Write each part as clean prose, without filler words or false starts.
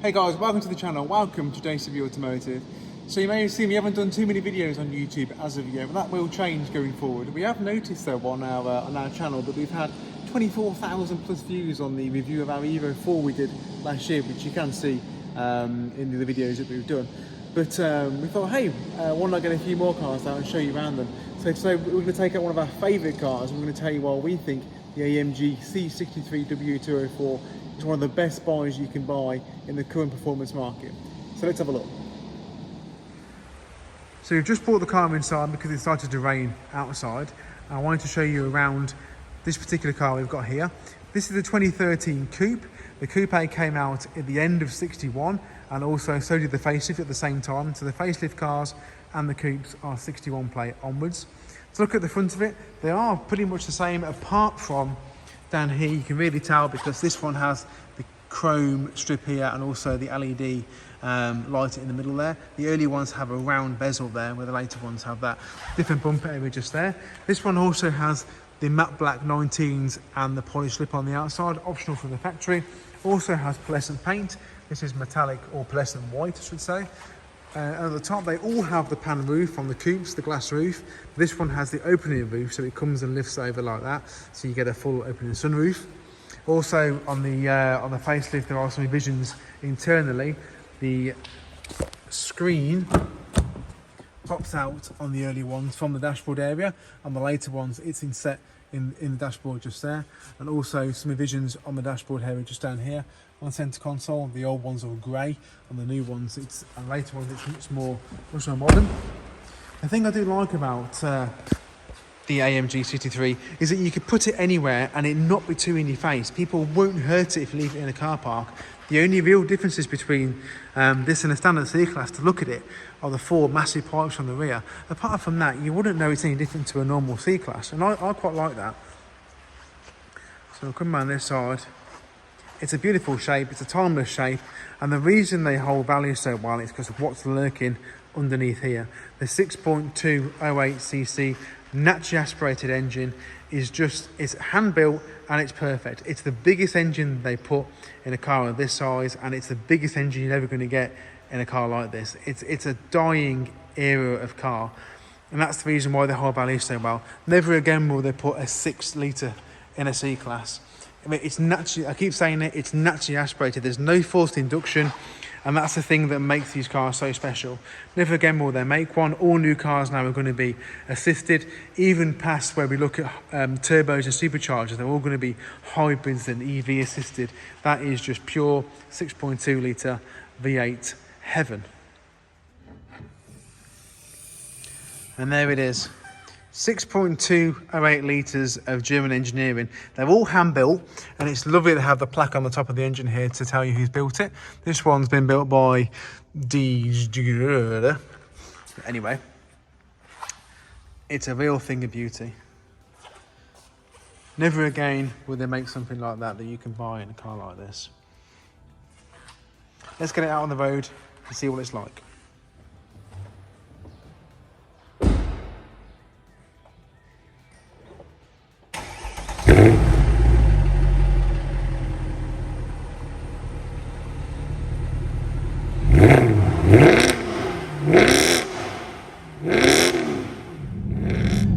Hey guys, welcome to the channel, welcome to JCB Automotive. So you may have seen we haven't done too many videos on YouTube as of yet, but that will change going forward. We have noticed though on our channel that we've had 24,000 plus views on the review of our Evo 4 we did last year, which you can see in the videos that we've done. But we thought, hey, why not get a few more cars out and show you around them. So today we're going to take out one of our favourite cars and we're going to tell you why we think the AMG C63 W204 is one of the best buys you can buy in the current performance market. So let's have a look. So we've just brought the car inside because it started to rain outside. I wanted to show you around this particular car we've got here. This is the 2013 Coupe. The Coupe came out at the end of 61 and also so did the facelift at the same time. So the facelift cars and the Coupes are 61 plate onwards. So look at the front of it. They are pretty much the same apart from down here. You can really tell because this one has the chrome strip here and also the LED light in the middle there. The early ones have a round bezel there, where the later ones have that different bumper area just there. This one also has the matte black 19s and the polished lip on the outside, optional from the factory. Also has pearlescent paint. This is metallic or pearlescent white, I should say. And at the top, they all have the pan roof on the Coupes, the glass roof. This one has the opening roof, so it comes and lifts over like that, so you get a full opening sunroof. Also on the facelift, there are some revisions internally. The screen pops out on the early ones from the dashboard area, and the later ones it's inset in the dashboard just there, and also some revisions on the dashboard area just down here on the centre console. The old ones are grey, and the new ones and later ones it's much more modern. The thing I do like about the AMG C63 is that you could put it anywhere and it not be too in your face. People won't hurt it if you leave it in a car park. The only real differences between this and a standard C-Class, to look at it, are the four massive pipes on the rear. Apart from that, you wouldn't know it's any different to a normal C-Class, and I quite like that. So I'll come around this side. It's a beautiful shape, it's a timeless shape, and the reason they hold value so well is because of what's lurking underneath here. The 6.208cc naturally aspirated engine is it's hand built and it's perfect. It's the biggest engine they put in a car of this size, and it's the biggest engine you're ever going to get in a car like this. It's a dying era of car, and that's the reason why they hold value so well. Never again will they put a 6 litre in a C-Class. I mean, it's naturally, I keep saying it, it's naturally aspirated. There's no forced induction, and that's the thing that makes these cars so special. Never again will they make one. All new cars now are going to be assisted, even past where we look at turbos and superchargers. They're all going to be hybrids and EV assisted. That is just pure 6.2 litre V8 heaven. And there it is. 6.208 litres of German engineering. They're all hand built, and it's lovely to have the plaque on the top of the engine here to tell you who's built it. This one's been built by Anyway, it's a real thing of beauty. Never again will they make something like that you can buy in a car like this. Let's get it out on the road and see what it's like.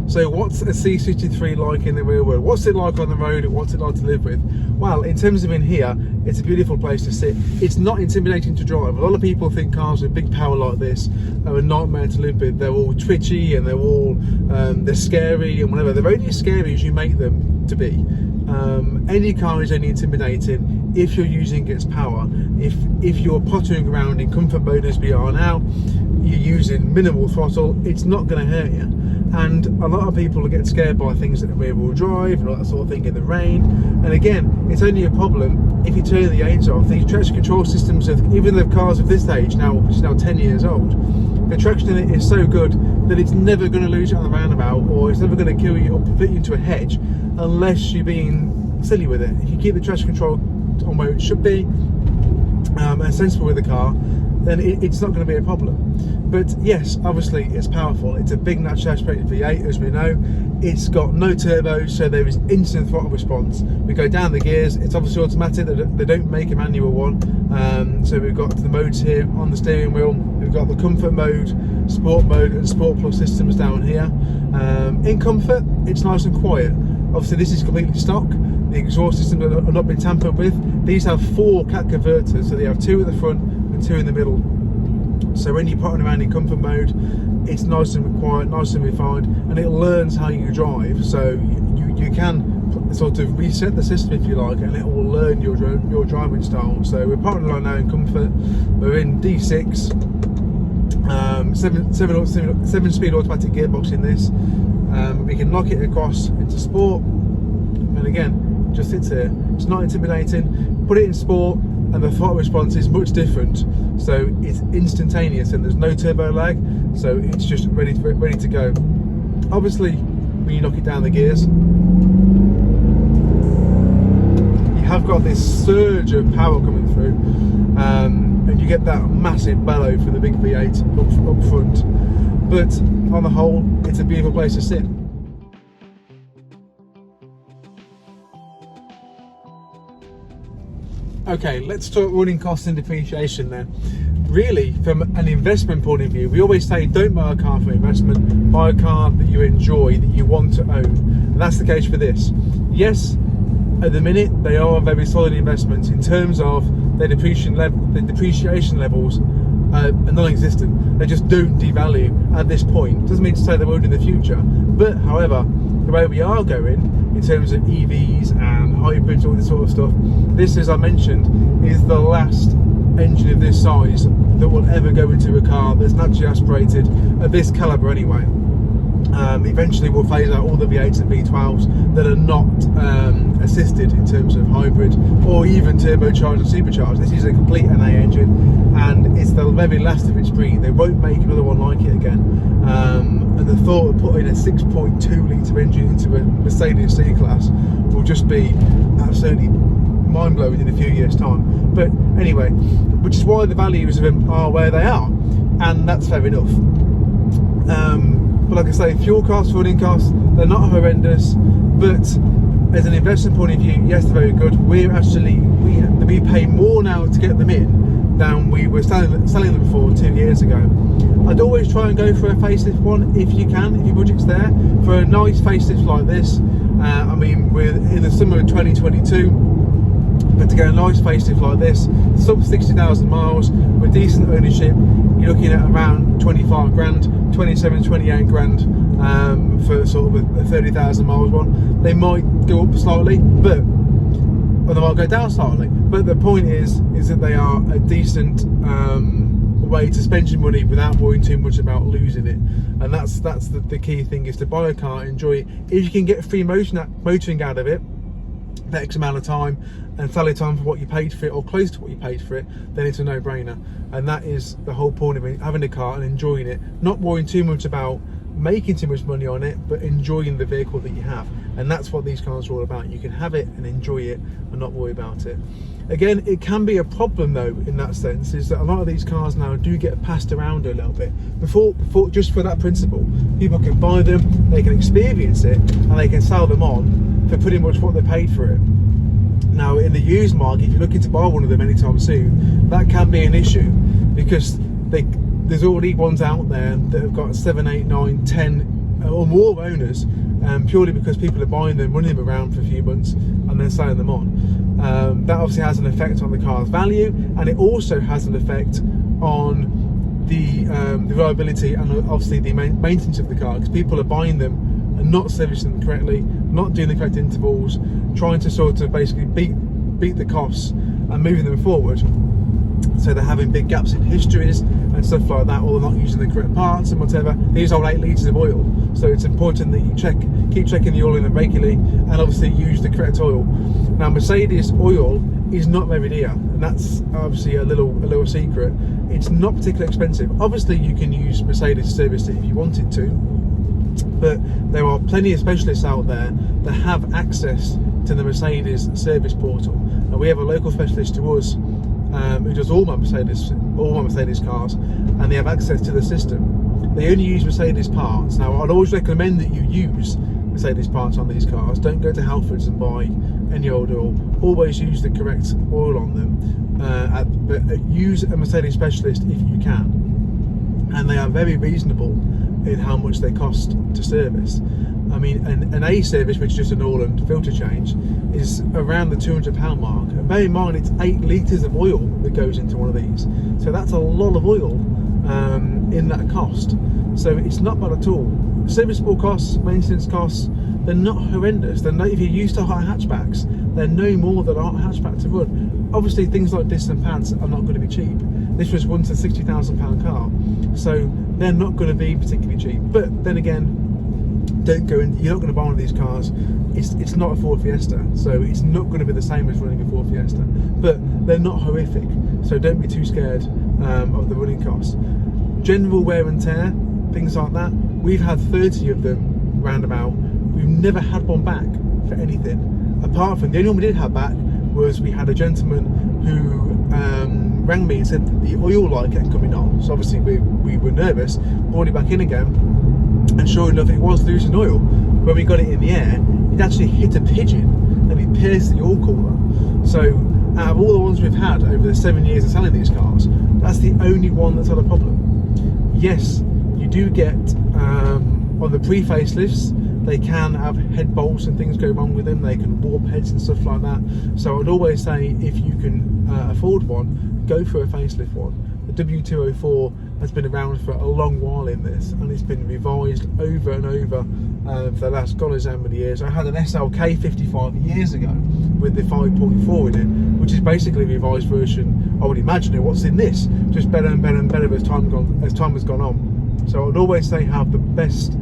So what's a C63 like in the real world? What's it like on the road, and what's it like to live with? Well, in terms of in here, it's a beautiful place to sit. It's not intimidating to drive. A lot of people think cars with big power like this are a nightmare to live with. They're all twitchy and they're scary and whatever. They're only as scary as you make them to be. Any car is only intimidating if you're using its power. If you're pottering around in comfort mode as we are now, you're using minimal throttle, it's not going to hurt you. And a lot of people get scared by things like the rear wheel drive and all that sort of thing in the rain. And again, it's only a problem if you turn the aids off. These traction control systems, even the cars of this age now, which is now 10 years old, the traction in it is so good that it's never going to lose you on the roundabout, or it's never going to kill you or fit you into a hedge unless you're being silly with it. If you keep the traction control on where it should be and sensible with the car, then it's not going to be a problem. But yes, obviously it's powerful. It's a big naturally aspirated V8, as we know. It's got no turbo, so there is instant throttle response. We go down the gears, it's obviously automatic. They don't make a manual one. So we've got the modes here on the steering wheel. We've got the comfort mode, sport mode, and sport plus systems down here. In comfort, it's nice and quiet. Obviously this is completely stock. The exhaust systems have not been tampered with. These have 4 cat converters, so they have 2 at the front and 2 in the middle. So when you're putting around in comfort mode, it's nice and quiet, nice and refined, and it learns how you drive. So you can sort of reset the system if you like, and it will learn your driving style. So we're parting line now in comfort. We're in D6, 7-speed automatic gearbox in this. We can lock it across into sport, and again, just sits here. It's not intimidating. Put it in sport, and the throttle response is much different. So it's instantaneous, and there's no turbo lag. So it's just ready to go. Obviously, when you knock it down the gears, you have got this surge of power coming through, and you get that massive bellow from the big V8 up front. But on the whole, it's a beautiful place to sit. Okay, let's talk running costs and depreciation then. Really, from an investment point of view, we always say don't buy a car for investment, buy a car that you enjoy, that you want to own. And that's the case for this. Yes, at the minute, they are a very solid investment in terms of their depreciation levels are non-existent. They just don't devalue at this point. Doesn't mean to say they won't in the future. But however, the way we are going, in terms of EVs and hybrids, all this sort of stuff, this, as I mentioned, is the last engine of this size that will ever go into a car that's naturally aspirated at this calibre anyway. Eventually we'll phase out all the V8s and V12s that are not assisted in terms of hybrid or even turbocharged or supercharged. This is a complete NA engine, and it's the very last of its breed. They won't make another one like it again. And the thought of putting a 6.2 litre engine into a Mercedes C-Class will just be absolutely mind-blowing in a few years' time. But anyway, which is why the values of them are where they are, and that's fair enough. But like I say, fuel costs, running costs, they're not horrendous, but as an investment point of view, yes, they're very good. We pay more now to get them in than we were selling them for 2 years ago. I'd always try and go for a facelift one if you can, if your budget's there. For a nice facelift like this, I mean, we're in the summer of 2022, but to get a nice facelift like this, sub 60,000 miles with decent ownership, you're looking at around 25 grand, 27, 28 grand for sort of a 30,000 miles one. They might go up slightly, but or they might go down slightly. But the point is that they are a decent way to spend your money without worrying too much about losing it. And that's the key thing, is to buy a car, enjoy it. If you can get free motoring out of it, that X amount of time and valid time for what you paid for it, or close to what you paid for it, then it's a no-brainer. And that is the whole point of having a car and enjoying it, not worrying too much about making too much money on it, but enjoying the vehicle that you have. And that's what these cars are all about. You can have it and enjoy it and not worry about it. Again, it can be a problem though, in that sense, is that a lot of these cars now do get passed around a little bit before just for that principle. People can buy them, they can experience it, and they can sell them on for pretty much what they paid for it. Now in the used market, if you're looking to buy one of them anytime soon, that can be an issue, because there's already ones out there that have got 7, 8, 9, 10 or more owners, purely because people are buying them, running them around for a few months and then selling them on. That obviously has an effect on the car's value, and it also has an effect on the reliability and obviously the maintenance of the car, because people are buying them and not servicing them correctly, not doing the correct intervals, trying to sort of basically beat the costs and moving them forward. So they're having big gaps in histories and stuff like that, or they're not using the correct parts and whatever. They use all 8 litres of oil, so it's important that you keep checking the oil in them regularly, and obviously use the correct oil. Now Mercedes oil is not very dear, and that's obviously a little secret. It's not particularly expensive. Obviously you can use Mercedes service if you wanted to, but there are plenty of specialists out there that have access to the Mercedes service portal, and we have a local specialist to us who does all my Mercedes cars, and they have access to the system. They only use Mercedes parts. Now, I'd always recommend that you use Mercedes parts on these cars. Don't go to Halfords and buy any old oil. Always use the correct oil on them, but use a Mercedes specialist if you can. And they are very reasonable in how much they cost to service. I mean, an A service, which is just an oil and filter change, is around the £200 mark. And bear in mind, it's 8 litres of oil that goes into one of these. So that's a lot of oil in that cost. So it's not bad at all. Serviceable costs, maintenance costs, they're not horrendous. They're not, if you're used to high hatchbacks, they're no more than a hatchback to run. Obviously, things like disc and pads are not going to be cheap. This was once a £60,000 car, so they're not going to be particularly cheap. But then again, don't go in. You're not going to buy one of these cars. It's not a Ford Fiesta, so it's not going to be the same as running a Ford Fiesta. But they're not horrific, so don't be too scared of the running costs. General wear and tear, things like that. We've had 30 of them roundabout. We've never had one back for anything. Apart from the only one we did have back was we had a gentleman who rang me and said that the oil light kept coming on. So obviously we were nervous, brought it back in again, and sure enough it was losing oil. When we got it in the air, it actually hit a pigeon and it pierced the oil cooler. So out of all the ones we've had over the 7 years of selling these cars, that's the only one that's had a problem. Yes, you do get on the pre-facelifts, they can have head bolts and things go wrong with them. They can warp heads and stuff like that. So I'd always say, if you can afford one, go for a facelift one. The W204 has been around for a long while in this, and it's been revised over and over for the last God knows how many years. I had an SLK 55 years ago with the 5.4 in it, which is basically a revised version, I would imagine, of what's in this, just better and better and better as time has gone on. So I'd always say have the best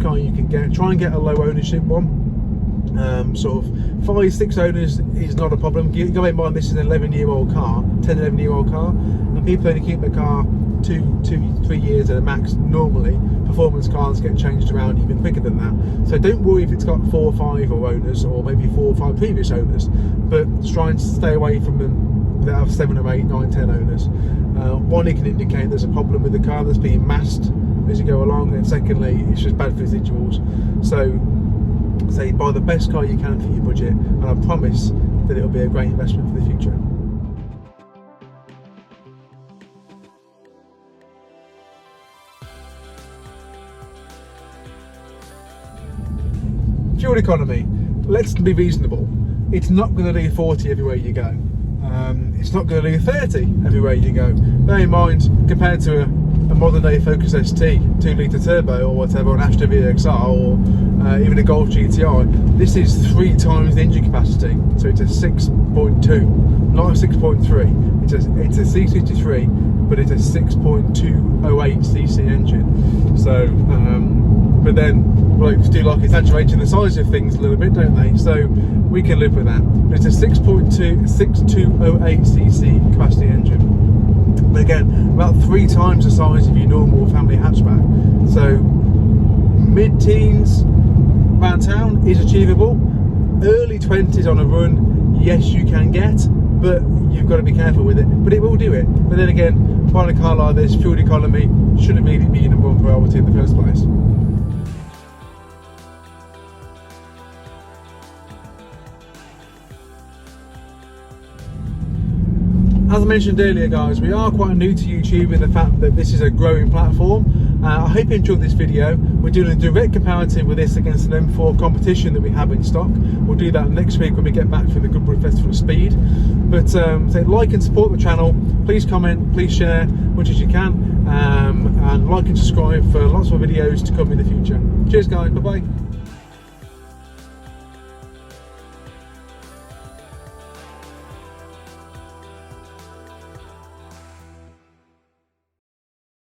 car you can get. Try and get a low ownership one. Sort of 5-6 owners is not a problem. You go in mind, this is an 11-year-old car, 11-year-old car, and people only keep the car 2-3 years at a max normally. Performance cars get changed around even quicker than that. So don't worry if it's got 4 or 5 owners, or maybe 4 or 5 previous owners, but try and stay away from them that have 7 or 8, 9, 10 owners. One, it can indicate there's a problem with the car that's being masked as you go along, and secondly, it's just bad for residuals. So say buy the best car you can for your budget, and I promise that it'll be a great investment for the future. Fuel economy, let's be reasonable. It's not going to do 40 everywhere you go. It's not going to do 30 everywhere you go. Bear in mind, compared to a modern day Focus ST 2-litre turbo or whatever, an Astra VXR, or even a Golf GTI, this is 3 times the engine capacity. So it's a 6.2, not a 6.3. It's a C63, but it's a 6.208cc engine. So but then blokes do like exaggerating the size of things a little bit, don't they? So we can live with that. But it's a 6208cc capacity engine. But again, about 3 times the size of your normal family hatchback. So mid-teens around town is achievable. Early 20s on a run, yes, you can get, but you've got to be careful with it. But it will do it. But then again, buying a car like this, fuel economy shouldn't really be your number one priority in the first place. As I mentioned earlier, guys, we are quite new to YouTube in the fact that this is a growing platform. I hope you enjoyed this video. We're doing a direct comparative with this against an M4 competition that we have in stock. We'll do that next week when we get back from the Goodwood Festival of Speed. But say like and support the channel. Please comment, please share much as you can, and like and subscribe for lots more videos to come in the future. Cheers, guys. Bye bye.